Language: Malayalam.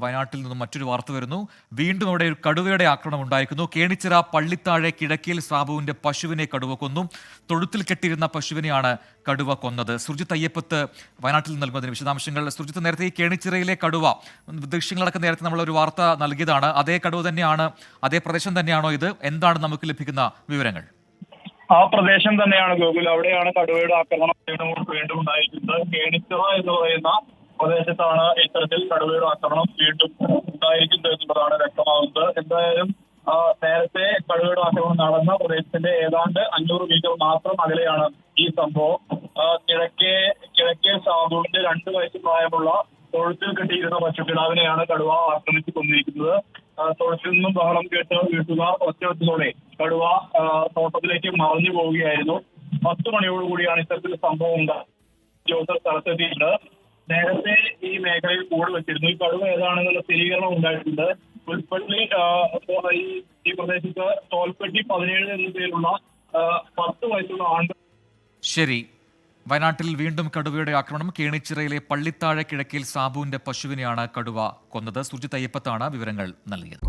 വയനാട്ടിൽ നിന്നും മറ്റൊരു വാർത്ത വരുന്നു. വീണ്ടും അവിടെ ഒരു കടുവയുടെ ആക്രമണം ഉണ്ടായിരിക്കുന്നു. കേണിച്ചിറ പള്ളിത്താഴെ കിഴക്കേൽ സാബുവിന്റെ പശുവിനെ കടുവ കൊന്നു. തൊഴുത്തിൽ കെട്ടിയിരുന്ന പശുവിനെയാണ് കടുവ കൊന്നത്. സുർജിത്ത് അയ്യപ്പത്ത് വയനാട്ടിൽ നൽകുന്നതിന് വിശദാംശങ്ങൾ. സുർജിത്ത്, നേരത്തെ ഈ കേണിച്ചിറയിലെ കടുവ ദൃശ്യങ്ങളൊക്കെ നേരത്തെ നമ്മളൊരു വാർത്ത നൽകിയതാണ്. അതേ കടുവ തന്നെയാണ്, അതേ പ്രദേശം തന്നെയാണോ ഇത്? എന്താണ് നമുക്ക് ലഭിക്കുന്ന വിവരങ്ങൾ? ആ പ്രദേശം തന്നെയാണ് ഗോകുൽ. അവിടെയാണ് കടുവയുടെ ആക്രമണം വീണ്ടും ഉണ്ടായിരിക്കുന്നത്. കേണിച്ചിറ എന്ന് പറയുന്ന പ്രദേശത്താണ് ഇത്തരത്തിൽ കടുവയുടെ ആക്രമണം വീണ്ടും ഉണ്ടായിരിക്കുന്നത് എന്നുള്ളതാണ് വ്യക്തമാകുന്നത്. എന്തായാലും നേരത്തെ കടുവയുടെ ആക്രമണം നടന്ന പ്രദേശത്തിന്റെ ഏതാണ്ട് 500 മീറ്റർ മാത്രം അകലെയാണ് ഈ സംഭവം. കിഴക്കേ സാബുവിന്റെ 2 വയസ്സ് പ്രായമുള്ള തൊഴുത്തിൽ കെട്ടിയിരുന്ന പശുക്കിടാവിനെയാണ് കടുവ ആക്രമിച്ചു കൊന്നിരിക്കുന്നത്. തൊഴുത്തിൽ നിന്നും ബഹളം കേട്ട് വീട്ടുകാർ ഒറ്റവെച്ചതോടെ കടുവ തോട്ടത്തിലേക്ക് മറഞ്ഞു പോവുകയായിരുന്നു. 10 മണിയോടുകൂടിയാണ് ഇത്തരത്തിൽ സംഭവം ഉണ്ടായത്. ഉദ്യോഗസ്ഥർ സ്ഥലത്തെത്തിയിട്ടുണ്ട്. നേരത്തെ ഈ മേഖലയിൽ കൂട് വെച്ചിരുന്നു. ഈ കടുവ ഏതാണെന്നുള്ള സ്ഥിരീകരണം ഉണ്ടായിട്ടുണ്ട്. പുൽപ്പള്ളി ഈ പ്രദേശത്ത് തോൽപ്പെട്ടി 17 എന്ന പേരുള്ള 10 വയസ്സുള്ള ആൺകുട്ടി. ശരി, വയനാട്ടിൽ വീണ്ടും കടുവയുടെ ആക്രമണം. കേണിച്ചിറയിലെ പള്ളിത്താഴെ കിഴക്കേൽ സാബുവിന്റെ പശുവിനെയാണ് കടുവ കൊന്നത്. സുർജിത്ത് അയ്യപ്പത്താണ് വിവരങ്ങൾ നൽകിയത്.